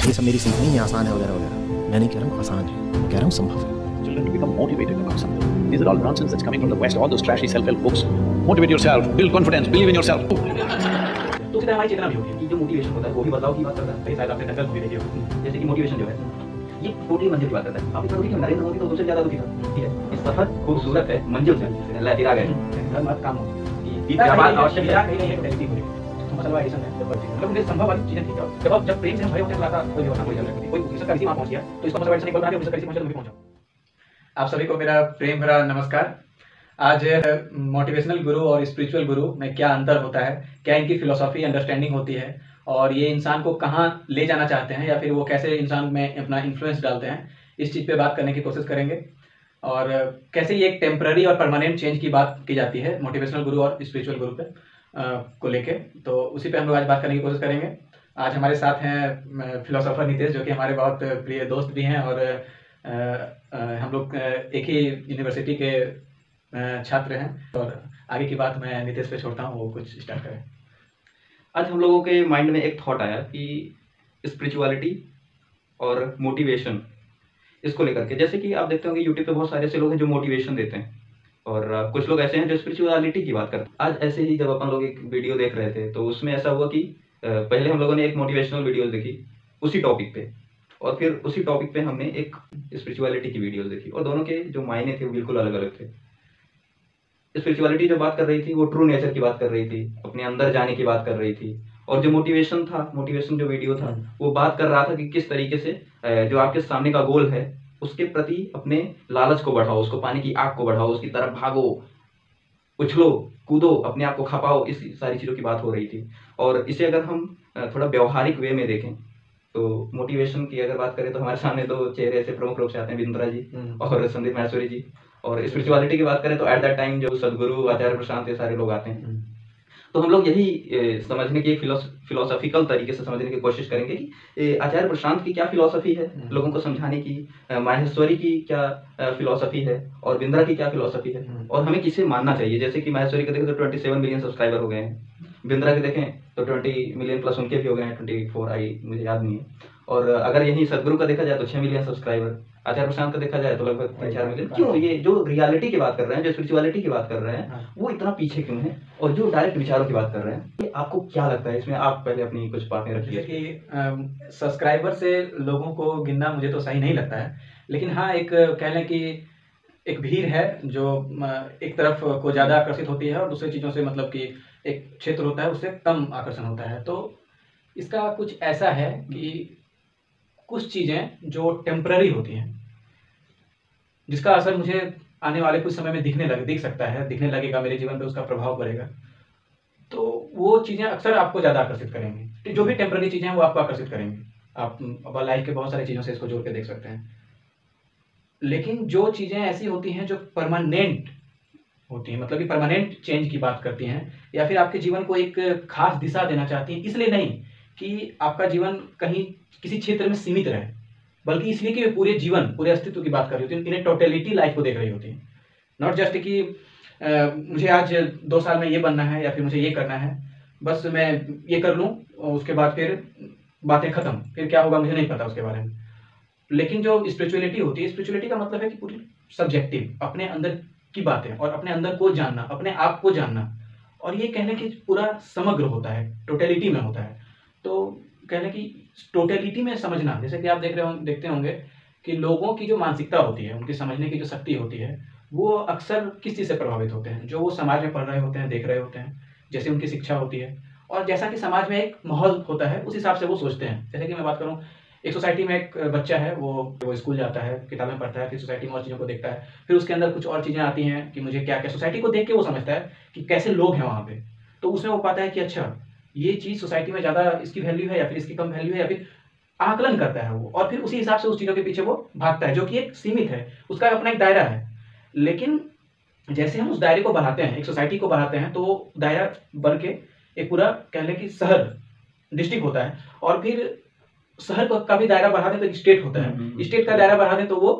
ये सब मेरी सीख नहीं है आसान है वगैरह वगैरह। मैं नहीं कह रहा हूँ आसान है, मैं कह रहा हूँ संभव है। Children to become motivated about something. These are all nonsense that's coming from the West. All those trashy self-help books. Motivate yourself. Build confidence. Believe in yourself. तो उसी तरह हमारी चेतना भी होती है कि जो मोटिवेशन होता है वो भी बदलाव की बात करता है। शायद आपने दंगल मूवी देखी होगी, जैसे कि मोटिवेशन जो है ये टोटली मंजिल की बात करता है। आप इतना दुखी क्यों? नरेंद्र मोदी तो दूसरे ज्यादा दुखी था, ठीक है। इस सफर खूबसूरत है, मंजिल से अल्लाह फिर आ गए, हर बात काम हो बीता बात आवश्यक है कहीं नहीं है टैलेंट है। थॉमस अल्वा एडिसन है, मतलब मुझे संभव वाली चीजें थी। जब प्रेम से हम भरे होते हैं तो कोई होना कोई जरूरत नहीं, कोई किसी का किसी वहां पहुंच गया तो इसको थॉमस अल्वा एडिसन एक बार बना के किसी पहुंचा तो मैं भी पहुंचा। आप सभी को मेरा प्रेम भरा नमस्कार। आज मोटिवेशनल गुरु और स्पिरिचुअल गुरु में क्या अंतर होता है, क्या इनकी फिलोसॉफी अंडरस्टैंडिंग होती है और ये इंसान को कहाँ ले जाना चाहते हैं या फिर वो कैसे इंसान में अपना इन्फ्लुएंस डालते हैं, इस चीज़ पे बात करने की कोशिश करेंगे। और कैसे ये एक टेम्पररी और परमानेंट चेंज की बात की जाती है मोटिवेशनल गुरु और स्पिरिचुअल गुरु पे को लेके, तो उसी पे हम लोग आज बात करने की कोशिश करेंगे। आज हमारे साथ हैं फिलोसोफर नितेश, जो कि हमारे बहुत प्रिय दोस्त भी हैं और हम लोग एक ही यूनिवर्सिटी के छात्र हैं। और आगे की बात मैं नितेश पे छोड़ता हूँ, वो कुछ स्टार्ट करें। आज हम लोगों के माइंड में एक थॉट आया कि स्पिरिचुअलिटी और मोटिवेशन इसको लेकर के, जैसे कि आप देखते होंगे यूट्यूब पे बहुत सारे ऐसे लोग हैं जो मोटिवेशन देते हैं और कुछ लोग ऐसे हैं जो स्पिरिचुअलिटी की बात करते हैं। आज ऐसे ही जब अपन लोग एक वीडियो देख रहे थे तो उसमें ऐसा हुआ कि पहले हम लोगों ने एक मोटिवेशनल वीडियो देखी उसी टॉपिक पे, और फिर उसी टॉपिक पे हमने एक स्पिरिचुअलिटी की वीडियो देखी और दोनों के जो मायने थे वो बिल्कुल अलग अलग थे। स्पिरिचुअलिटी जो बात कर रही थी वो ट्रू नेचर की बात कर रही थी, अपने अंदर जाने की बात कर रही थी, और जो मोटिवेशन था, मोटिवेशन जो वीडियो था वो बात कर रहा था कि किस तरीके से जो आपके सामने का गोल है उसके प्रति अपने लालच को बढ़ाओ, उसको पाने की आग को बढ़ाओ, उसकी तरफ भागो, उछलो, कूदो, अपने आप को खपाओ, इस सारी चीज़ों की बात हो रही थी। और इसे अगर हम थोड़ा व्यवहारिक वे में देखें तो मोटिवेशन की अगर बात करें तो हमारे सामने दो चेहरे ऐसे प्रमुख रूप से आते हैं, बिंद्रा जी और संदीप माहेश्वरी जी। और स्पिरिचुअलिटी की बात करें तो एट दैट टाइम जो सदगुरु, आचार्य प्रशांत, ये सारे लोग आते हैं। तो हम लोग यही समझने की एक फिलोसॉफिकल तरीके से समझने की कोशिश करेंगे कि आचार्य प्रशांत की क्या फिलोसफी है लोगों को समझाने की, माहेश्वरी की क्या फिलोसफी है और बिंद्रा की क्या फिलोसफी है, और हमें किसे मानना चाहिए। जैसे कि माहेश्वरी के देखें तो 27 मिलियन सब्सक्राइबर हो गए हैं, बिंद्रा के देखें तो 20 मिलियन प्लस उनके भी हो गए हैं, 24 मुझे याद नहीं है। और अगर यहीं सदगुरु का देखा जाए तो 6 मिलियन सब्सक्राइबर, आचार्य प्रशांत का देखा जाए तो लगभग 3-4 मिलियन। क्यों ये जो रियलिटी की बात कर रहे हैं, जो स्पिरिचुअलिटी की बात कर रहे हैं, वो इतना पीछे क्यों है, और जो डायरेक्ट विचारों की बात कर रहे हैं, ये आपको क्या लगता है? इसमें आप पहले अपनी कुछ बातें रखिए। जैसे कि सब्सक्राइबर से लोगों को गिनना मुझे तो सही नहीं लगता है, लेकिन हाँ एक कह लें कि एक भीड़ है जो एक तरफ को ज़्यादा आकर्षित होती है और दूसरी चीज़ों से, मतलब कि एक क्षेत्र होता है उससे कम आकर्षण होता है। तो इसका कुछ ऐसा है कि कुछ चीज़ें जो टेम्पररी होती हैं, जिसका असर मुझे आने वाले कुछ समय में दिख सकता है, दिखने लगेगा, मेरे जीवन पे उसका प्रभाव पड़ेगा, तो वो चीज़ें अक्सर आपको ज़्यादा आकर्षित करेंगी। जो भी टेम्पररी चीज़ें हैं वो आपको आकर्षित करेंगी। आप लाइफ के बहुत सारी चीज़ों से इसको जोड़ के देख सकते हैं। लेकिन जो चीज़ें ऐसी होती हैं जो परमानेंट होती हैं, मतलब कि परमानेंट चेंज की बात करती हैं, या फिर आपके जीवन को एक खास दिशा देना चाहती हैं, इसलिए नहीं कि आपका जीवन कहीं किसी क्षेत्र में सीमित रहे, बल्कि इसलिए कि वे पूरे जीवन, पूरे अस्तित्व की बात कर रही होती है, इन्हें टोटलिटी लाइफ को देख रही होती है। नॉट जस्ट कि मुझे आज 2 साल में ये बनना है या फिर मुझे ये करना है, बस मैं ये कर लूँ और उसके बाद फिर बातें ख़त्म, फिर क्या होगा मुझे नहीं पता उसके बारे में। लेकिन जो स्पिरिचुअलिटी होती है, स्पिरिचुअलिटी का मतलब है कि पूरी सब्जेक्टिव, अपने अंदर की बातें और अपने अंदर को जानना, अपने आप को जानना, और ये कहने की पूरा समग्र होता है, टोटलिटी में होता है। तो कहने की टोटलिटी में समझना, जैसे कि आप देखते होंगे कि लोगों की जो मानसिकता होती है, उनकी समझने की जो शक्ति होती है, वो अक्सर किस चीज़ से प्रभावित होते हैं, जो वो समाज में पढ़ रहे होते हैं, देख रहे होते हैं, जैसे उनकी शिक्षा होती है और जैसा कि समाज में एक माहौल होता है, उस हिसाब से वो सोचते हैं। जैसे कि मैं बात करूँ, एक सोसाइटी में एक बच्चा है, वो स्कूल जाता है, किताबें पढ़ता है, फिर सोसाइटी में और चीज़ों को देखता है, फिर उसके अंदर कुछ और चीज़ें आती हैं कि मुझे क्या क्या, सोसाइटी को देख के वो समझता है कि कैसे लोग हैं वहाँ पे, तो उसमें वो पाता है कि अच्छा ये चीज़ सोसाइटी में ज़्यादा इसकी वैल्यू है या फिर इसकी कम वैल्यू है, या फिर आकलन करता है वो, और फिर उसी हिसाब से उस चीज़ों के पीछे वो भागता है, जो कि एक सीमित है, उसका अपना एक दायरा है। लेकिन जैसे हम उस दायरे को बढ़ाते हैं, एक सोसाइटी को बढ़ाते हैं, तो वो दायरा बढ़ के एक पूरा कह लें कि शहर, डिस्ट्रिक्ट होता है, और फिर शहर का भी दायरा बढ़ा दें तो एक स्टेट होता है, स्टेट का दायरा बढ़ा दें तो वो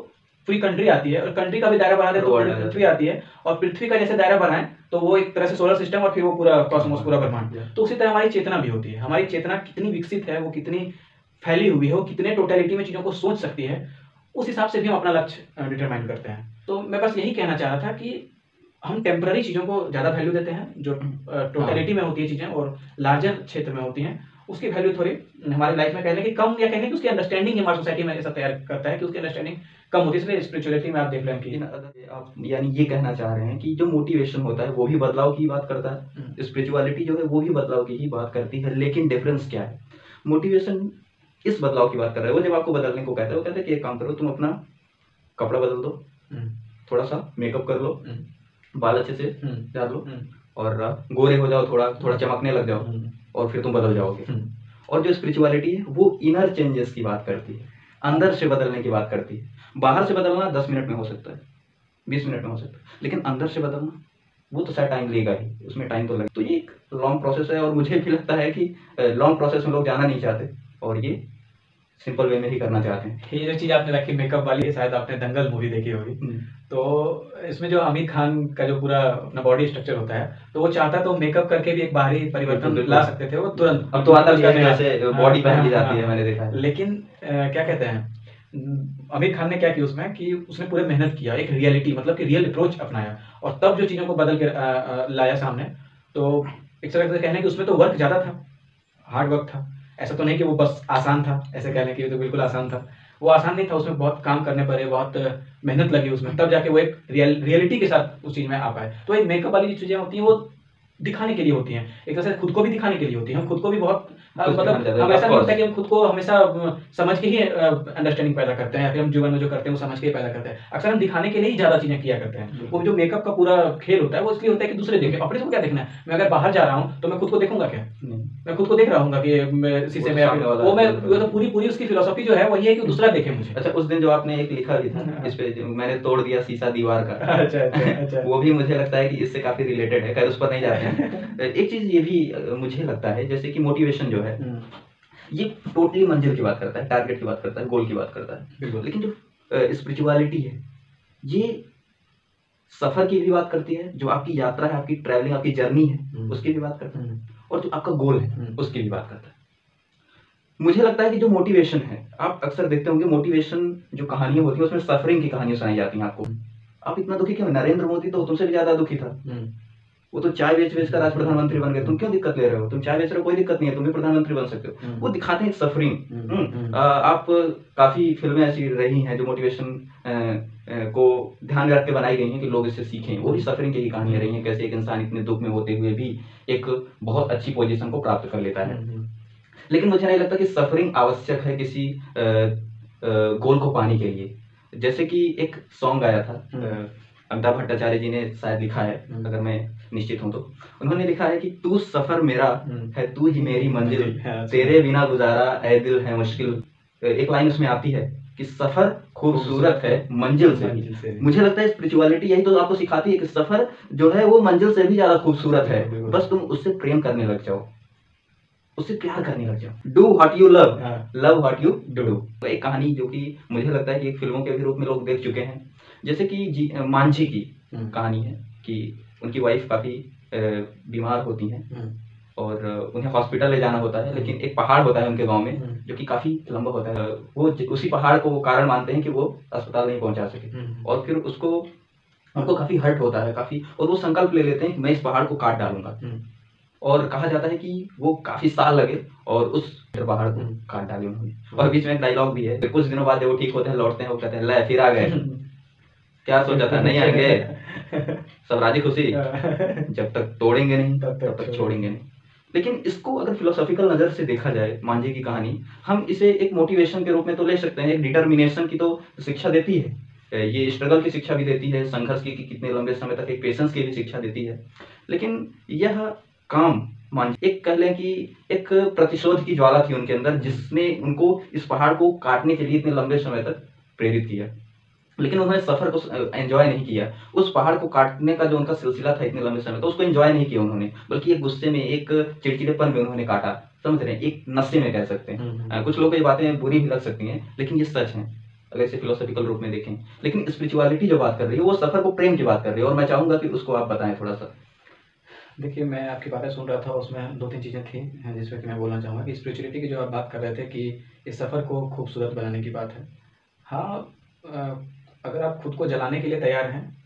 पूरी कंट्री आती है, और कंट्री का भी दायरा बढ़ा दें तो पृथ्वी आती है, और पृथ्वी का जैसे दायरा बढ़ाएं तो वो एक तरह से सोलर सिस्टम, और फिर वो पूरा कॉस्मोस, पूरा ब्रह्मांड। तो उसी तरह हमारी चेतना भी होती है। हमारी चेतना कितनी विकसित है, वो कितनी फैली हुई है, वो कितने टोटलिटी में चीज़ों को सोच सकती है, उस हिसाब से भी हम अपना लक्ष्य डिटरमाइन करते हैं। तो मैं बस यही कहना चाह रहा था कि हम टेम्पररी चीज़ों को ज़्यादा वैल्यू देते हैं, जो टोटलिटी में होती है चीज़ें और लार्जर क्षेत्र में होती हैं, उसकी वैल्यू थोड़ी हमारी लाइफ में कह लें कि कम, या कह लें कि उसकी अंडरस्टैंडिंग हमारी सोसाइटी में ऐसा तैयार करता है कि उसकी अंडरस्टैंडिंग कम होती है। इसलिए स्पिरिचुअलिटी में आप देख लें कि आप यानी ये कहना चाह रहे हैं कि जो मोटिवेशन होता है वो भी बदलाव की बात करता है, स्पिरिचुअलिटी जो है वो भी बदलाव की ही बात करती है, लेकिन डिफरेंस क्या है? मोटिवेशन इस बदलाव की बात कर रहे हैं, वो जब आपको बदलने को कहता है, वो कहता है कि एक काम करो, तुम अपना कपड़ा बदल दो, थोड़ा सा मेकअप कर लो, बाल अच्छे से डाल लो और गोरे हो जाओ, थोड़ा थोड़ा चमकने लग जाओ और फिर तुम बदल जाओगे। और जो स्पिरिचुअलिटी है वो इनर चेंजेस की बात करती है, अंदर से बदलने की बात करती है। बाहर से बदलना 10 मिनट में हो सकता है, 20 मिनट में हो सकता है, लेकिन अंदर से बदलना वो तो शायद टाइम लेगा ही, उसमें टाइम तो लगे। तो ये एक लॉन्ग प्रोसेस है और मुझे भी लगता है कि लॉन्ग प्रोसेस में लोग जाना नहीं चाहते और ये सिंपल वे में ही करना चाहते हैं। ये जो चीज़ आपने रखी मेकअप वाली, शायद आपने दंगल मूवी देखी होगी, तो इसमें जो आमिर खान का जो पूरा अपना बॉडी स्ट्रक्चर होता है, तो वो चाहता तो मेकअप करके भी एक बाहरी परिवर्तन ला सकते थे, वो तुरंत। अब तो आता भी है, जैसे बॉडी पहन ली जाती है, मैंने देखा है। लेकिन क्या कहते हैं, आमिर खान ने क्या किया उसमें कि उसने पूरे मेहनत किया, एक रियलिटी मतलब कि रियल अप्रोच अपनाया और तब जो चीज़ों को बदल के लाया सामने। तो एक तरह से कहने कि उसमें तो वर्क ज़्यादा था, हार्ड वर्क था, ऐसा तो नहीं कि वो बस आसान था, ऐसे कहने की तो बिल्कुल आसान था, वो आसान नहीं था, उसमें बहुत काम करने पड़े, बहुत मेहनत लगी उसमें, तब जाके वो एक रियलिटी के साथ उस चीज़ में आ पाए। तो एक मेकअप वाली जो चीज़ें होती हैं वो दिखाने के लिए होती हैं, एक तरह से खुद को भी दिखाने के लिए होती है। हम खुद को भी बहुत मतलब हम ऐसा नहीं होता कि हम खुद को हमेशा समझ के ही अंडरस्टैंडिंग पैदा करते हैं, या फिर हम जीवन में जो करते हैं वो समझ के ही पैदा करते हैं। अक्सर हम दिखाने के लिए ही ज़्यादा चीज़ें किया करते हैं। वो जो मेकअप का पूरा खेल होता है वो इसलिए होता है कि दूसरे देखें, अपने को क्या देखना है। मैं अगर बाहर जा रहा हूँ तो मैं खुद को देखूंगा क्या? मैं खुद को देख रहा हूँ कि शीशे में, वो मैं तो पूरी उसकी फिलोसफी जो है वही है कि दूसरा देखे मुझे। अच्छा, उस दिन जो आपने एक लिखा भी था इस पे, मैंने तोड़ दिया शीशा दीवार का, अच्छा। वो भी मुझे लगता है कि इससे काफी रिलेटेड है, खैर उस पर नहीं जाते हैं। एक चीज ये भी मुझे लगता है, जैसे कि मोटिवेशन जो है ये टोटली मंजिल की बात करता है, टारगेट की बात करता है, गोल की बात करता है, लेकिन जो स्पिरिचुअलिटी है ये सफर की भी बात करती है, जो आपकी यात्रा है, आपकी ट्रैवलिंग, आपकी जर्नी है, उसकी भी बात करता है, और जो आपका गोल है उसकी भी बात करता है। मुझे लगता है कि जो मोटिवेशन है, आप अक्सर देखते होंगे मोटिवेशन जो कहानियां होती है उसमें सफरिंग की कहानियां सुनाई जाती हैं आपको। आप इतना दुखी क्यों? नरेंद्र मोदी तो तुमसे भी ज्यादा दुखी था, वो तो चाय बेच कर आज प्रधानमंत्री बन गए, तुम क्यों दिक्कत ले रहे हो? तुम चाय बेच रहे हो, कोई दिक्कत नहीं है, तुम भी प्रधानमंत्री बन सकते हो। वो दिखाते हैं सफरिंग। आप काफी फिल्में ऐसी रही हैं जो मोटिवेशन को ध्यान रख के बनाई गई हैं कि लोग इससे सीखें, वो भी सफरिंग की ही कहानियां रही हैं, कैसे एक इंसान इतने दुख में होते हुए भी एक बहुत अच्छी पोजीशन को प्राप्त कर लेता है। लेकिन मुझे नहीं लगता कि सफरिंग आवश्यक है किसी गोल को पाने के लिए। जैसे कि एक सॉन्ग आया था, अमिताभ भट्टाचार्य जी ने शायद लिखा है, अगर मैं निश्चित हूं तो, उन्होंने लिखा है कि तू सफर मेरा है, तू ही मेरी मंजिल, तेरे बिना गुजारा ऐ दिल है मुश्किल। एक लाइन उसमें आती है कि सफर खूबसूरत है मंजिल से भी। मुझे लगता है स्पिरिचुअलिटी यही तो आपको सिखाती है कि सफर जो है वो मंजिल से भी ज्यादा खूबसूरत है, बस तुम उससे प्रेम करने लग जाओ, उससे प्यार करने लग जाओ। Do what you love, love what you do. एक कहानी जो कि मुझे लगता है कि एक फिल्मों के भी रूप में लोग देख चुके हैं, जैसे कि मांझी की कहानी है कि उनकी वाइफ काफी बीमार होती हैं और उन्हें हॉस्पिटल ले जाना होता है, लेकिन एक पहाड़ होता है उनके गांव में जो कि काफी लंबा होता है, वो उसी पहाड़ को वो कारण मानते हैं कि वो अस्पताल नहीं पहुंचा सके, और फिर उनको काफी हर्ट होता है काफी, और वो संकल्प ले लेते हैं कि मैं इस पहाड़ को काट डालूंगा। और कहा जाता है कि वो काफी साल लगे और उस पहाड़ को काट डाले उन्होंने। और बीच में एक डायलॉग भी है, कुछ दिनों बाद जब वो ठीक होते हैं, लौटते हैं, वो कहते हैं ले फिर आ गए, क्या सोचा था नहीं आएंगे, सब राजी खुशी, जब तक तोड़ेंगे नहीं तब तक छोड़ेंगे नहीं। लेकिन इसको अगर फिलोसॉफिकल नजर से देखा जाए, मांझी की कहानी, हम इसे एक मोटिवेशन के रूप में तो ले सकते हैं, एक डिटर्मिनेशन की तो शिक्षा देती है, ये स्ट्रगल की शिक्षा भी देती है, संघर्ष की कि कितने लंबे समय तक, एक पेशेंस की भी शिक्षा देती है। लेकिन यह काम एक कह लें कि एक प्रतिशोध की ज्वाला थी उनके अंदर, जिसने उनको इस पहाड़ को काटने के लिए इतने लंबे समय तक प्रेरित किया। लेकिन उन्होंने सफर को एंजॉय नहीं किया, उस पहाड़ को काटने का जो उनका सिलसिला था इतने लंबे समय, तो उसको एंजॉय नहीं किया उन्होंने, बल्कि एक गुस्से में, एक चिड़चिड़ेपन में उन्होंने काटा, समझ रहे हैं, एक नशे में कह सकते हैं। कुछ लोगों को ये बातें बुरी भी लग सकती हैं, लेकिन ये सच है अगर इसे फिलोसॉफिकल रूप में देखें। लेकिन स्पिरिचुअलिटी जो बात कर रही है वो सफर को प्रेम की बात कर रही है, और मैं चाहूंगा कि उसको आप बताएं थोड़ा सा। देखिए, मैं आपकी बातें सुन रहा था, उसमें 2-3 चीज़ें थी जिसमें कि मैं बोलना चाहूँगा कि स्पिरिचुअलिटी की जो आप बात कर रहे थे कि इस सफ़र को खूबसूरत बनाने की बात है। हाँ, अगर आप खुद को जलाने के लिए तैयार हैं,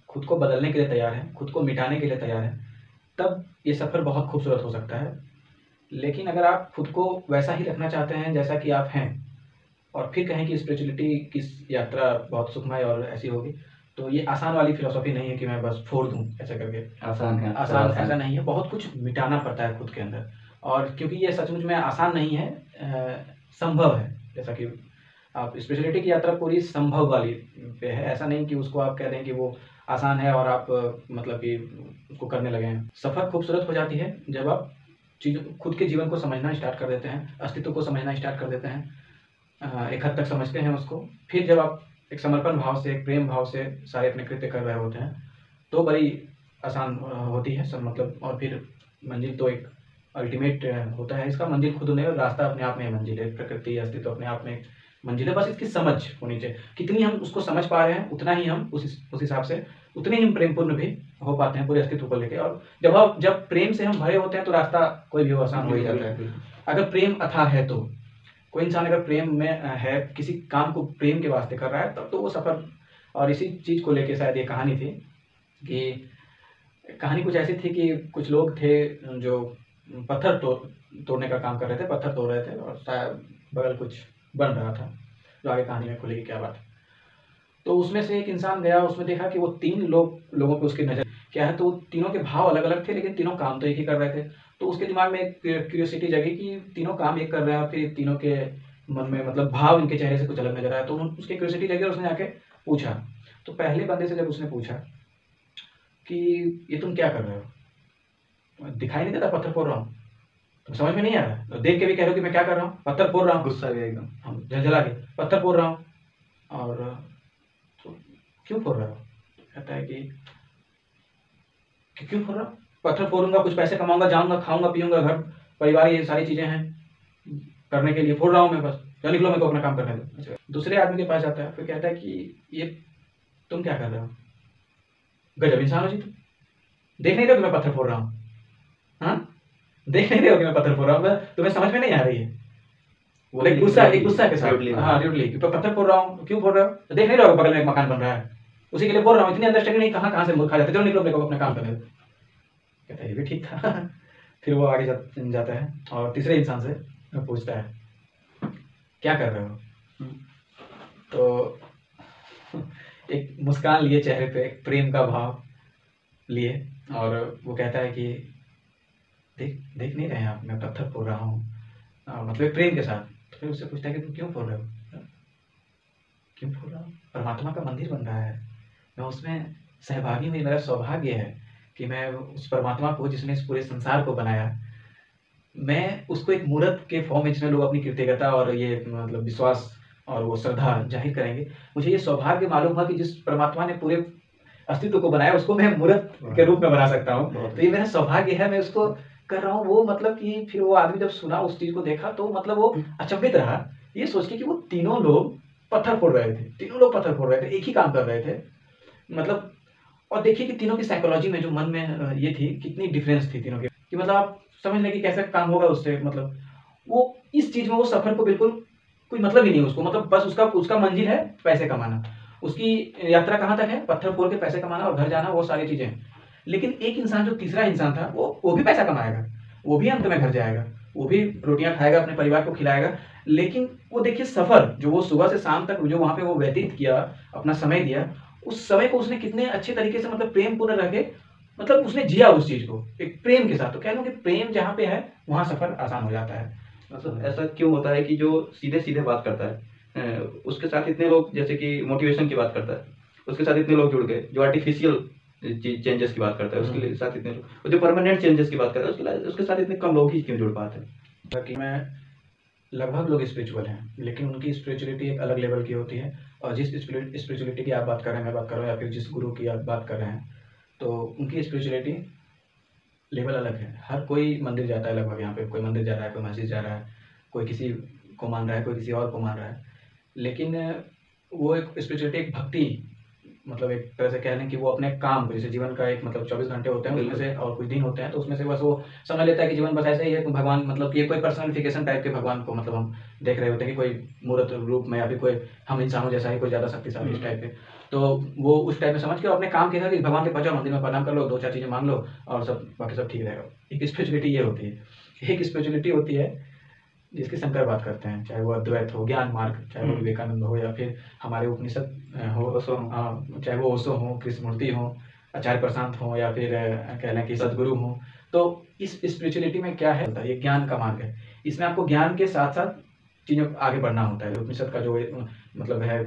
खुद को बदलने के लिए तैयार हैं, खुद को मिटाने के लिए तैयार हैं, तब ये सफ़र बहुत खूबसूरत हो सकता है। लेकिन अगर आप खुद को वैसा ही रखना चाहते हैं जैसा कि आप हैं, और फिर कहें कि स्पिरिचुअलिटी की यात्रा बहुत सुखमय और ऐसी होगी, तो ये आसान वाली फ़िलॉसफ़ी नहीं है कि मैं बस फोड़ दूँ ऐसा करके। आसान है, आसान ऐसा नहीं है, बहुत कुछ मिटाना पड़ता है खुद के अंदर, और क्योंकि ये सचमुच में आसान नहीं है, संभव है। जैसा कि आप स्पिरिचुअलिटी की यात्रा पूरी संभव वाली पे है, ऐसा नहीं कि उसको आप कह दें कि वो आसान है और आप मतलब कि उसको करने लगे हैं। सफ़र खूबसूरत हो जाती है जब आप चीज़ों खुद के जीवन को समझना स्टार्ट कर देते हैं, अस्तित्व को समझना स्टार्ट कर देते हैं, एक हद तक समझते हैं उसको। फिर जब आप एक समर्पण भाव से, एक प्रेम भाव से सारे अपने कृत्य कर रहे होते हैं, तो बड़ी आसान होती है सब, मतलब। और फिर मंजिल तो एक अल्टीमेट होता है इसका, मंजिल खुद नहीं, और रास्ता अपने आप में है मंजिल है, प्रकृति अस्तित्व अपने आप में एक मंजिल है, बस इसकी समझ होनी चाहिए। कितनी हम उसको समझ पा रहे हैं, उतना ही हम उस हिसाब से उतने ही हम प्रेमपूर्ण भी हो पाते हैं पूरे अस्तित्व को लेके। और जब प्रेम से हम भरे होते हैं तो रास्ता कोई भी हो आसान हो ही जाता है। अगर प्रेम अथाह है तो कोई इंसान अगर प्रेम में है, किसी काम को प्रेम के वास्ते कर रहा है, तब तो वो सफ़र। और इसी चीज़ को लेके शायद ये कहानी थी कि कहानी कुछ ऐसी थी कि कुछ लोग थे जो पत्थर तोड़ने का काम कर रहे थे, पत्थर तोड़ रहे थे, और शायद बगल कुछ बन रहा था, जो आगे कहानी में खुलेगी क्या बात है। तो उसमें से एक इंसान गया, उसमें देखा कि वो 3 लोगों पे उसकी नज़र क्या है, तो तीनों के भाव अलग अलग थे, लेकिन तीनों काम तो एक ही कर रहे थे। तो उसके दिमाग में एक क्यूरियोसिटी जगी कि तीनों काम एक कर रहे हैं, और फिर तीनों के मन में मतलब भाव इनके चेहरे से कुछ अलग नजर आया, तो उसकी क्यूरियोसिटी जगी और उसने जाके पूछा। तो पहले बंदे से जब उसने पूछा कि ये तुम क्या कर रहे हो, दिखाई नहीं देता पत्थर फोड़ रहा हूँ, तो समझ में नहीं आ रहा, तो देख के भी कह रहे हो कि मैं क्या कर रहा हूँ, पत्थर फोड़ रहा हूँ। गुस्सा गया एकदम। हम झलझला के पत्थर फोड़ रहा हूँ। और तो क्यों फोड़ रहा हो? कहता है कि क्यों फोड़ रहा हूँ, पत्थर फोड़ूंगा, कुछ पैसे कमाऊंगा, जाऊंगा, खाऊंगा, पीऊंगा, घर परिवार ये सारी चीजें हैं करने के लिए फोड़ रहा हूँ मैं, बस चल निकलो, मेरे को अपना काम करने दो। दूसरे आदमी के पास जाता है, फिर कहता है कि ये तुम क्या कर रहे हो, गजब इंसान हो जी तुम, देख नहीं रहे हो कि मैं पत्थर फोड़ रहा हूँ? हाँ, देख नहीं रहे हो कि मैं पत्थर फोड़ रहा हूँ? तुम्हें समझ में नहीं आ रही है? वो एक गुस्सा के साथ, हाँ ड्यूटली, पत्थर फोड़ रहा हूँ, क्यों फोड़ रहे हो, देख नहीं रहे हो बगल में एक मकान बन रहा है, उसी के लिए बोल रहा हूँ। इतनी अंडरस्टैंडिंग नहीं, कहाँ से मूर्ख आ जाते, चलो निकलो, मेरे को अपना काम करने दो। कहता है ये भी ठीक था। फिर वो आगे जाता है और तीसरे इंसान से पूछता है क्या कर रहे हो। तो एक मुस्कान लिए चेहरे पे, एक प्रेम का भाव लिए, और वो कहता है कि देख नहीं रहे हैं आप, मैं पत्थर फोड़ रहा हूँ, मतलब प्रेम के साथ। तो फिर उससे पूछता है कि तुम क्यों फोड़ रहे हो? क्यों फोड़ रहा हूँ? परमात्मा का मंदिर बन रहा है, मैं उसमें सहभागी हूँ, मेरा सौभाग्य है कि मैं उस परमात्मा को, जिसने इस पूरे संसार को बनाया, मैं उसको एक मूर्त के फॉर्म में, जिसमें लोग अपनी कृतज्ञता और ये मतलब विश्वास और वो श्रद्धा जाहिर करेंगे, मुझे ये सौभाग्य मालूम हुआ कि जिस परमात्मा ने पूरे अस्तित्व को बनाया, उसको मैं मूर्त के रूप में बना सकता हूँ। तो ये मेरा सौभाग्य है, मैं उसको कर रहा हूँ। वो मतलब कि फिर वो आदमी जब सुना, उस चीज को देखा, तो मतलब वो अचंभित रहा ये सोच के कि वो तीनों लोग पत्थर फोड़ रहे थे, तीनों लोग पत्थर फोड़ रहे थे, एक ही काम कर रहे थे, मतलब। और देखिए कि तीनों की साइकोलॉजी में जो मन में ये थी, कितनी डिफरेंस थी तीनों के, कि मतलब आप समझ लें कि कैसा काम होगा उससे, मतलब वो इस चीज में, वो सफर को बिल्कुल कोई मतलब ही नहीं उसको, मतलब बस उसका मंजिल है पैसे कमाना, उसकी यात्रा कहाँ तक है, पत्थर फोड़ के पैसे कमाना और घर जाना, वो सारी चीजें। लेकिन एक इंसान, जो तीसरा इंसान था, वो भी पैसा कमाएगा, वो भी अंत में घर जाएगा, वो भी रोटियां खाएगा, अपने परिवार को खिलाएगा। लेकिन वो देखिए सफर जो वो सुबह से शाम तक जो वहां पे वो व्यतीत किया, अपना समय दिया, उस समय को उसने कितने अच्छे तरीके से, मतलब प्रेम पूर्ण रह के, मतलब उसने जिया उस चीज को एक प्रेम के साथ। तो कह लो कि प्रेम जहाँ पे है, वहाँ सफर आसान हो जाता है। मतलब ऐसा क्यों होता है कि जो सीधे सीधे बात करता है, उसके साथ इतने लोग, जैसे कि मोटिवेशन की बात करता है, उसके साथ इतने लोग जुड़ गए, जो आर्टिफिशियल चेंजेस की बात करता है उसके साथ इतने लोग, और जो परमानेंट चेंजेस की बात करता है उसके साथ इतने कम लोग ही क्यों जुड़ पाते हैं? बाकी मैं लगभग लोग स्पिरिचुअल हैं, लेकिन उनकी स्पिरिचुअलिटी एक अलग लेवल की होती है। और जिस स्पिरिचुअलिटी की आप बात कर रहे हैं, मैं बात कर रहा हूँ, या फिर जिस गुरु की आप बात कर रहे हैं, तो उनकी स्पिरिचुअलिटी लेवल अलग है। हर कोई मंदिर जाता है लगभग, यहाँ पे कोई मंदिर जा रहा है, कोई मस्जिद जा रहा है, कोई किसी को मान रहा है, कोई किसी और को मान रहा है, लेकिन वो एक स्पिरिचुअलिटी, एक भक्ति मतलब एक तरह से कह लें कि वो अपने काम को, जैसे जीवन का एक मतलब 24 घंटे होते हैं उसमें से और कुछ दिन होते हैं, तो उसमें से बस वो समझ लेता है कि जीवन बस ऐसे ही है कि भगवान मतलब कि कोई पर्सनिफिकेशन टाइप के भगवान को मतलब हम देख रहे होते हैं कि कोई मूर्त रूप में या फिर कोई हम इंसानों जैसा ही कोई ज़्यादा शक्तिशाली इस टाइप के। तो वो उस टाइप में समझ के अपने काम के साथ कि भगवान के पास जाओ, मंदिर में प्रणाम कर लो, 2-4 चीज़ें मांग लो और सब बाकी सब ठीक रहेगा। एक स्पिरिचुअलिटी ये होती है। एक स्पिरिचुअलिटी होती है जिसकी शंकर बात करते हैं, चाहे वो अद्वैत हो, ज्ञान मार्ग, चाहे वो विवेकानंद हो या फिर हमारे उपनिषद हो, चाहे वो ओशो हो, कृष्णमूर्ति हो, आचार्य प्रशांत हो या फिर कह लें कि सदगुरु हो। तो इस स्पिरिचुअलिटी में क्या है, ये ज्ञान का मार्ग है। इसमें आपको ज्ञान के साथ साथ चीज़ों आगे बढ़ना होता है। उपनिषद का जो मतलब है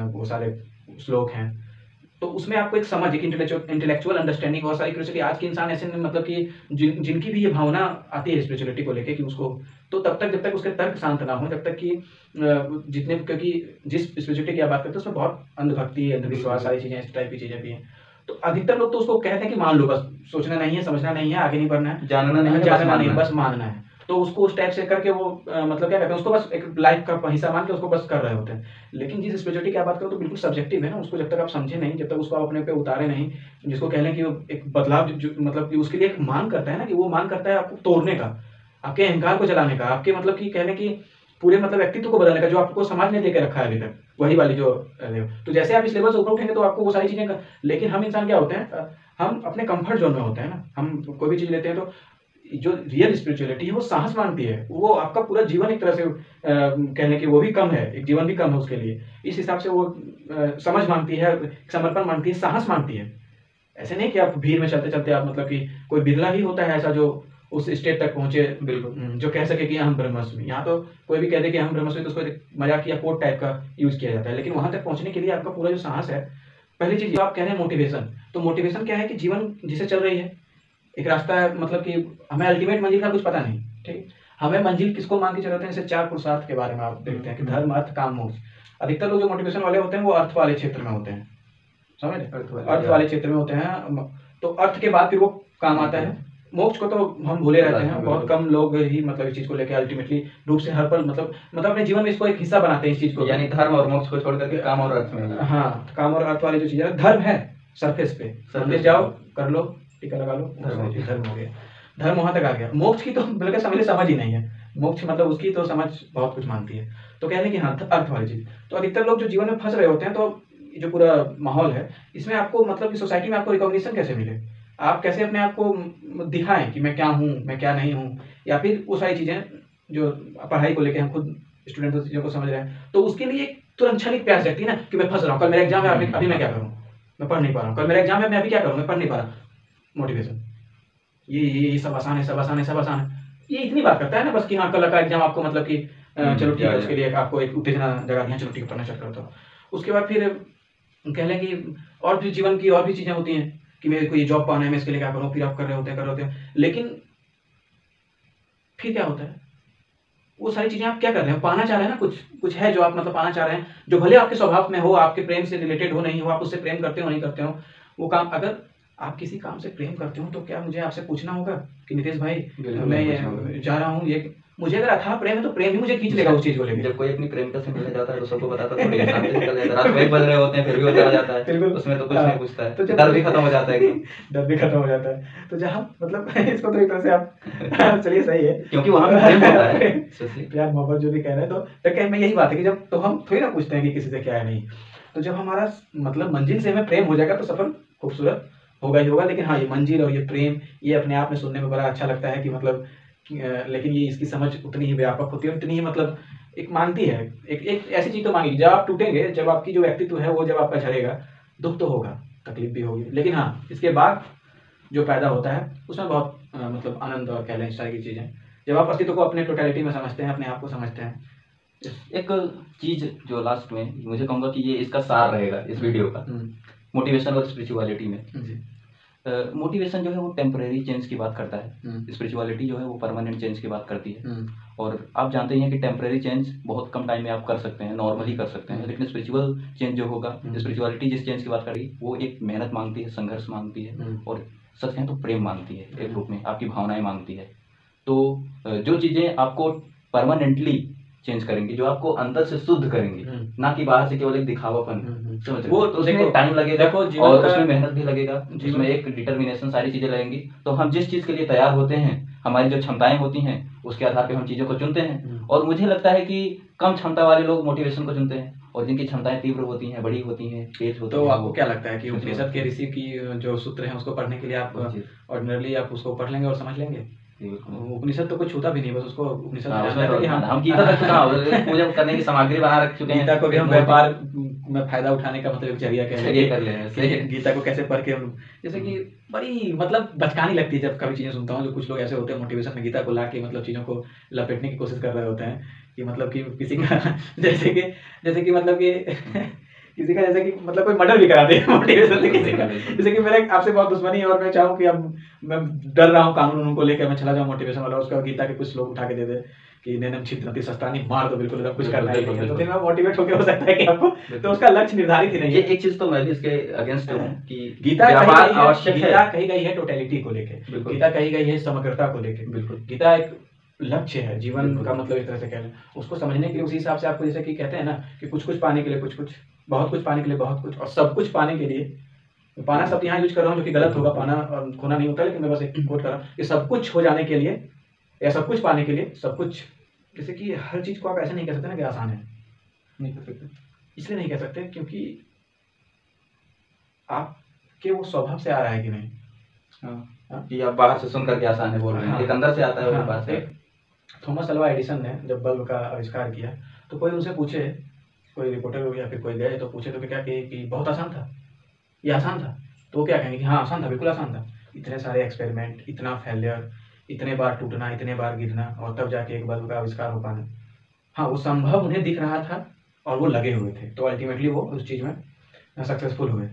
वो सारे श्लोक हैं, तो उसमें आपको एक समझ, एक इंटेलेक्चुअल अंडरस्टैंडिंग, बहुत सारी क्यूरियोसिटी। आज के इंसान ऐसे मतलब कि जिनकी भी ये भावना आती है स्पिरिचुअलिटी को लेके कि उसको, तो तब तक जब तक उसके तर्क शांत ना हो, जब तक कि जितने, क्योंकि जिस स्पिरिचुअलिटी की आप बात करते हैं उसमें बहुत अंधभक्ति, अंधविश्वास, सारी चीज़ें इस टाइप की चीज़ें भी हैं। तो अधिकतर लोग तो उसको कहते हैं कि मान लो, बस सोचना नहीं है, समझना नहीं है, आगे नहीं बढ़ना है, जानना नहीं है, जानना नहीं है, बस मानना है। तो उसको उस टाइप से करके वो मतलब क्या कहते हैं, उसको बस एक लाइफ का हिस्सा मान के उसको बस कर रहे होते हैं। लेकिन जिस स्पिरिचुअलिटी की आप बात करो तो बिल्कुल सब्जेक्टिव है ना, उसको जब तक आप समझे नहीं, जब तक उसको आप अपने पे उतारे नहीं, जिसको कह लें कि वो एक बदलाव जो मतलब कि उसके लिए एक मांग करता है ना, कि वो मांग करता है आपको तोड़ने का, आपके अहंकार को जलाने का, आपके मतलब कि कह लें कि पूरे मतलब व्यक्तित्व को बदलने का, जो आपको समाज ने देके रखा है अभी तक, वही वाली जो तो जैसे आप इस लेवल से ऊपर उठेंगे तो आपको वो सारी चीजें लेकिन हम इंसान क्या होते हैं, हम अपने कंफर्ट जोन में होते हैं ना। हम कोई भी चीज लेते हैं तो जो रियल स्पिरिचुअलिटी है वो साहस मांगती है, वो आपका पूरा जीवन एक तरह से कहने की वो भी कम है, एक जीवन भी कम है उसके लिए। इस हिसाब से वो समझ मांगती है, समर्पण मांगती है, साहस मांगती है। ऐसे नहीं कि आप भीड़ में चलते चलते आप मतलब कि कोई बिरला ही होता है ऐसा जो उस स्टेट तक पहुंचे, बिल्कुल जो कह सके कि हम ब्रह्मस्मि। यहाँ तो कोई भी कह दे कि हम ब्रह्मस्मि तो उसको मजाक या कोट टाइप का यूज किया जाता है। लेकिन वहां तक पहुंचने के लिए आपका पूरा जो साहस है, पहली चीज आप कह रहे हैं मोटिवेशन, तो मोटिवेशन क्या है कि जीवन जिसे चल रही है, एक रास्ता है, मतलब कि हमें अल्टीमेट मंजिल का कुछ पता नहीं, ठीक, हमें मंजिल किसको मान के चलते हैं। जैसे 4 पुरुषार्थ के बारे में आप देखते हैं कि धर्म, अर्थ, काम, मोक्ष। अधिकतर लोग जो मोटिवेशन वाले होते हैं वो अर्थ वाले क्षेत्र में होते हैं, समझ रहे, अर्थ वाले क्षेत्र में होते हैं। तो अर्थ के बाद फिर वो काम आता है। मोक्ष को तो हम भूले रहते हैं, बहुत कम लोग ही मतलब इस चीज को लेकर अल्टीमेटली रूप से हर पल मतलब अपने जीवन में इसको एक हिस्सा बनाते हैं इस चीज को, यानी धर्म और मोक्ष को छोड़ करके काम और अर्थ में। हाँ, काम और अर्थ वाली जो चीजें, धर्म है सरफेस पे, मंदिर जाओ, कर लो, टीका लगा लो, धर्म हो गया, धर्म वहां तक आ गया। मोक्ष की तो बल्कि समझ ही नहीं है, मोक्ष मतलब उसकी तो समझ बहुत कुछ मानती है। तो कह रहे कि हाँ अर्थ वाली चीज। तो अधिकतर लोग जो जीवन में फंस रहे होते हैं, तो जो पूरा माहौल है इसमें आपको मतलब कि सोसाइटी में आपको रिकॉग्निशन कैसे मिले, आप कैसे अपने आप को दिखाएं कि मैं क्या हूँ, मैं क्या नहीं हूँ, या फिर वो सारी चीजें जो पढ़ाई को लेकर हम खुद स्टूडेंट उस चीजों को समझ रहे हैं। तो उसके लिए तुरंत क्षणिक प्यास जगती है ना कि मैं फंस रहा हूँ, कल मेरा एग्जाम है, अभी मैं क्या करूँ, मैं पढ़ नहीं पा रहा हूँ, कल मेरा एग्जाम है, मैं अभी क्या करूँ, मैं पढ़ नहीं पा रहा। मोटिवेशन ये सब आसान है, सब आसान है, सब आसान है, ये इतनी बात करता है ना बस कि हाँ कल का एग्जाम आपको मतलब कि चलो ठीक है, उसके लिए आपको एक उत्तेजना जगा दी, चलो ठीक है पढ़ना स्टार्ट करो। तो उसके बाद फिर कह लें कि और भी जीवन की और भी चीजें होती हैं कि मेरे को ये जॉब पाना है, मैं इसके लिए क्या करूँ, फिर आप कर रहे होते हैं। लेकिन फिर क्या होता है, वो सारी चीजें आप क्या कर रहे हैं, पाना चाह रहे हैं ना, कुछ है जो आप मतलब पाना चाह रहे हैं, जो भले आपके स्वभाव में हो, आपके प्रेम से रिलेटेड हो नहीं हो, आप उससे प्रेम करते हो नहीं करते हो, वो काम, अगर आप किसी काम से प्रेम करते हो तो क्या मुझे आपसे पूछना होगा कि नितेश भाई मैं जा रहा हूँ, ये मुझे अगर अथाह प्रेम है तो प्रेम भी मुझे खींच लेगा उस चीज को लेकर। जब कोई अपनी प्रेमिका से मिलने जाता है तो सबको बताता है, थोड़ी शांति से निकल जाता है, रात में 1 बज रहे होते हैं फिर भी वो चला जाता है, उसमें तो कुछ नहीं पूछता है, तो डर भी खत्म हो जाता है, डर भी खत्म हो जाता है। तो जहाँ मतलब इसको तो एक तरह से आप चलिए सही है, क्योंकि वहाँ पे प्रेम होता है, प्यार मोहब्बत जो भी कह रहे हैं। तो कह मैं यही बात है कि जब तो हम थोड़ी ना पूछते हैं कि किसी से क्या है नहीं, तो जब हमारा मतलब मंजिल से हमें प्रेम हो जाएगा तो सफर खूबसूरत होगा ही होगा। लेकिन हाँ, ये मंजिल और ये प्रेम, ये अपने आप में सुनने में बड़ा अच्छा लगता है कि मतलब, लेकिन ये इसकी समझ उतनी ही व्यापक होती है, उतनी ही मतलब एक मांगती है, एक ऐसी चीज तो मांगेगी, जब आप टूटेंगे, जब आपकी जो व्यक्तित्व है वो जब आपका झड़ेगा, दुख तो होगा, तकलीफ भी होगी, लेकिन हाँ इसके बाद जो पैदा होता है उसमें बहुत मतलब आनंद और कह लें इस तरह की चीजें, जब आप अस्तित्व को अपने टोटलिटी में समझते हैं, अपने आप को समझते हैं। एक चीज जो लास्ट में मुझे कहूँगा कि ये इसका सार रहेगा इस वीडियो का, मोटिवेशन और स्पिरिचुअलिटी में। मोटिवेशन जो है वो टेम्परेरी चेंज की बात करता है, स्पिरिचुअलिटी जो है वो परमानेंट चेंज की बात करती है। और आप जानते हैं कि टेम्परेरी चेंज बहुत कम टाइम में आप कर सकते हैं, नॉर्मली कर सकते हैं, लेकिन स्पिरिचुअल चेंज जो होगा, स्पिरिचुअलिटी जिस चेंज की बात कर रही है वो एक मेहनत मांगती है, संघर्ष मांगती है, और सच कहें तो प्रेम मांगती है, एक रूप में आपकी भावनाएं मांगती है। तो जो चीज़ें आपको परमानेंटली चेंज करेंगे जो आपको अंदर से शुद्ध करेंगे, ना कि बाहर से केवल एक दिखावापन। समझ रहे हो? वो तो उसमें देखो टाइम लगेगा देखो जीवन और का उसमें मेहनत भी लगेगा, जीवन- उसमें एक डिटर्मिनेशन, सारी चीजें लगेंगी। तो हम जिस चीज के लिए तैयार होते हैं, हमारी जो क्षमताएं होती हैं, उसके आधार पे हम चीजों को चुनते हैं। और मुझे लगता है कि कम क्षमता वाले लोग मोटिवेशन को चुनते हैं, और जिनकी क्षमताएं तीव्र होती हैं, बड़ी होती हैं, तेज होती तो हैं, आपको वो क्या लगता है कि उपनिषद के ऋषि की जो सूत्र हैं उसको पढ़ने के लिए आप जी। ऑर्डिनरली आप उसको पढ़ लेंगे और समझ लेंगे? बिल्कुल। उपनिषद तो कोई छूता भी नहीं, बस उसको उपनिषद हाँ, में उसमें जानता है कि तो हम हम गीता तक तो कहाँ पूजा करने की सामग्री बना रख चुके हैं। गीता को भी हम एक मूर्ति- व्यापार में फायदा उठाने का मतलब एक जरिया कह जरिया कर ले रहे हैं, सही है। गीता को कैसे पढ़ के हम, जैसे कि बड़ी मतलब बचकानी लगती है जब कभी चीजें सुनता हूँ, जो कुछ लोग ऐसे होते हैं मोटिवेशन में गीता को ला के मतलब चीजों को लपेटने की कोशिश कर रहे होते हैं कि मतलब कि किसी का जैसे कि मतलब कि किसी का जैसे कि मतलब कोई मर्डर भी करा दे मोटिवेशन से किसी का। जैसे कि मेरे आपसे बहुत दुश्मनी है और मैं चाहूँ कि अब मैं डर रहा हूँ कानून को लेकर, मैं चला जाऊँ मोटिवेशन वाला, उसका गीता के कुछ लोग उठा के दे दे कि नैनम छिद्रति शस्त्राणि, मार दो बिल्कुल, कुछ करना ही नहीं है, तो फिर मैं मोटिवेट होकर हो सकता है कि आपको, तो उसका लक्ष्य निर्धारित ही नहीं ये है। एक चीज तो मैं भी इसके अगेंस्ट हूँ कि गीता व्यापार आवश्यक गीता है। कही गई है टोटलिटी को लेके, बिल्कुल। गीता कही गई है समग्रता को लेके, बिल्कुल। गीता एक लक्ष्य है जीवन बिल्कुल। का, मतलब एक तरह से कह लें उसको समझने के लिए। उसी हिसाब से आपको जैसे कि कहते हैं ना कि कुछ कुछ पाने के लिए कुछ कुछ, बहुत कुछ पाने के लिए बहुत कुछ, और सब कुछ पाने के लिए, पाना शब्द यहाँ यूज कर रहा हूँ जो कि गलत होगा, पाना और खोना नहीं होता, लेकिन मैं बस एक कोट कर रहा हूँ कि सब कुछ हो जाने के लिए या सब कुछ पाने के लिए सब कुछ, जैसे कि हर चीज को आप ऐसे नहीं कह सकते ना कि आसान है, नहीं कर सकते। इसलिए नहीं कह सकते क्योंकि आपके वो स्वभाव से आ रहा है कि नहीं। हाँ, कि आप बाहर से सुन करके आसान है बोल रहे हैं, हाँ। एक अंदर से आता है वो हाँ, बात से। एक थॉमस अल्वा एडिसन ने जब बल्ब का आविष्कार किया तो कोई उनसे पूछे, कोई रिपोर्टर या फिर कोई गए तो पूछे तो क्या कि बहुत आसान था, ये आसान था, तो वो क्या कहेंगे कि हाँ आसान था, बिल्कुल आसान था। इतने सारे एक्सपेरिमेंट, इतना फेलियर, इतने बार टूटना, इतने बार गिरना, और तब जाके एक बल्ब का आविष्कार हो पाना। हाँ, वो संभव उन्हें दिख रहा था और वो लगे हुए थे, तो अल्टीमेटली वो उस चीज़ में सक्सेसफुल हुए।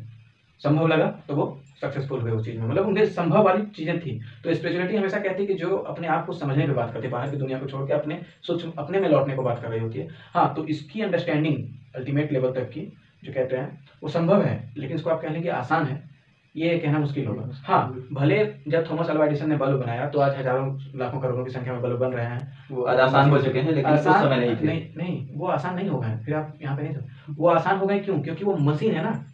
संभव लगा तो वो सक्सेसफुल हुए उस चीज़ में, मतलब उनके संभव वाली चीज़ें थी। तो स्पिरिचुअलिटी हमेशा कहती है कि जो अपने आप को समझने की बात करती है, बाहर की दुनिया को छोड़ के अपने सूक्ष्म अपने में लौटने को बात कर रही होती है। हाँ, तो इसकी अंडरस्टैंडिंग अल्टीमेट लेवल तक की जो कहते हैं वो संभव है, लेकिन इसको आप कह लें कि आसान है, ये कहना मुश्किल होगा। हाँ, भले जब थॉमस अल्वा एडिसन ने बल्ब बनाया तो आज हजारों लाखों करोड़ों की संख्या में बल्ब बन रहे हैं, वो आज आसान हो चुके हैं, लेकिन उस आसान समय नहीं थे। नहीं, वो आसान नहीं हो गए। फिर आप यहाँ पे नहीं थे, वो आसान हो गए क्यों? क्योंकि वो मशीन है ना।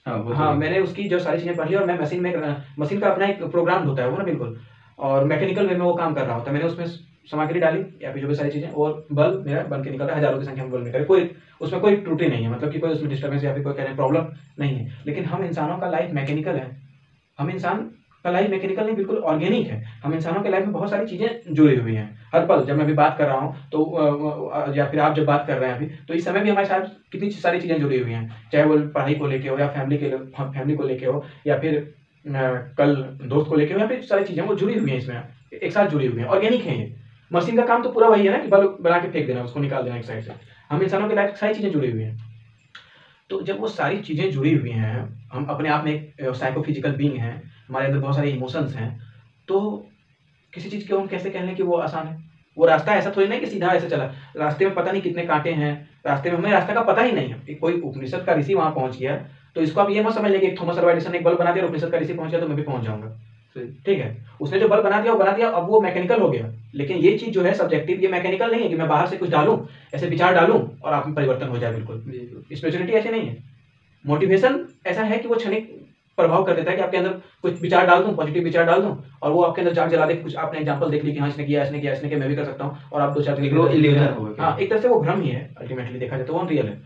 हाँ, वो तो हाँ, है। मैंने उसकी जो सारी चीजें पढ़ ली और मैं मशीन का अपना एक प्रोग्राम होता है वो ना, बिल्कुल, और मैकेनिकल वे में वो काम कर रहा होता है। मैंने उसमें सामग्री डाली या फिर जो भी सारी चीजें, और बल्ब मेरा बन के निकल रहा है, हजारों की संख्या में बल्ब निकल, कोई उसमें कोई त्रुटि नहीं है, मतलब कि कोई उसमें डिस्टर्बेंस या फिर कोई कहने प्रॉब्लम नहीं है। लेकिन हम इंसानों का लाइफ मैकेनिकल है, हम इंसान का लाइफ मैकेनिकल नहीं, बिल्कुल ऑर्गेनिक है। हम इंसानों के लाइफ में बहुत सारी चीजें जुड़ी हुई हैं। हर पल जब मैं अभी बात कर रहा हूँ तो या फिर आप जब बात कर रहे हैं अभी, तो इस समय भी हमारे साथ कितनी सारी चीजें जुड़ी हुई हैं, चाहे वो पढ़ाई को लेके हो या फैमिली को लेके हो, या फिर कल दोस्त को लेके हो, या फिर सारी चीजें वो जुड़ी हुई हैं, इसमें एक साथ जुड़ी हुई हैं, ऑर्गेनिक है ये। मशीन का काम तो पूरा वही है ना कि बल्ब बना के फेंक देना, उसको निकाल देना एक साइड से। हम इंसानों के लाइफ सारी चीजें जुड़ी हुई हैं। तो जब वो सारी चीजें जुड़ी हुई हैं, हम अपने आप में एक साइकोफिजिकल बीइंग हैं, हमारे अंदर बहुत सारे इमोशंस हैं, तो किसी चीज को हम कैसे कह लें कि वो आसान है? वो रास्ता ऐसा थोड़ी नहीं कि सीधा ऐसे चला, रास्ते में पता नहीं कितने कांटे हैं, रास्ते में हमें रास्ते का पता ही नहीं है। कोई उपनिषद का ऋषि वहां पहुंच गया, तो इसको आप ये मत समझ लेंगे थॉमस अल्वा एडिसन ने एक बल्ब बना दिया और उपनिषद का ऋषि पहुंच गया तो मैं भी पहुंच जाऊंगा। ठीक है, उसने जो बल्ब बना दिया वो बना दिया, अब वो मैकेनिकल हो गया। लेकिन ये चीज जो है सब्जेक्टिव, ये मैकेनिकल नहीं है कि मैं बाहर से कुछ डालूं, ऐसे विचार डालूं और आप में परिवर्तन हो जाए। बिल्कुल स्पिरिचुअलिटी ऐसे नहीं है। मोटिवेशन ऐसा है कि वो क्षणिक प्रभाव कर देता है कि आपके अंदर कुछ विचार डाल दूं, पॉजिटिव विचार डाल दूं, और वो आपके अंदर जाग जला दे। कुछ आपने एग्जांपल देख ली कि हाँ इसने किया, मैं भी कर सकता हूं, और आप 2-4 वो illusion हो गया। हाँ, एक तरह से वो भ्रम ही है, अल्टीमेटली देखा जाए तो वो रियल है।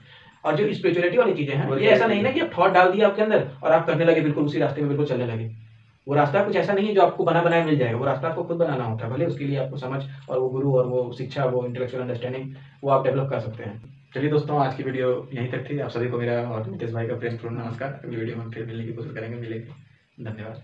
और जो स्पिरिचुअलिटी वाली चीजें हैं, ये ऐसा नहीं ना कि आप थॉट डाल दिया आपके अंदर और आप करने लगे, बिल्कुल उसी रास्ते में बिल्कुल चलने लगे। वो रास्ता कुछ ऐसा नहीं है जो आपको बना बनाया मिल जाएगा, वो रास्ता आपको खुद बनाना होता है। भले उसके लिए आपको समझ और वो गुरु और वो शिक्षा, वो इंटेलेक्चुअल अंडरस्टैंडिंग वो आप डेवलप कर सकते हैं। चलिए दोस्तों, आज की वीडियो यहीं तक थी। आप सभी को मेरा और नितेश भाई का प्रेमपूर्ण नमस्कार। अगली वीडियो में फिर मिलने की कोशिश करेंगे, मिलेंगे। धन्यवाद।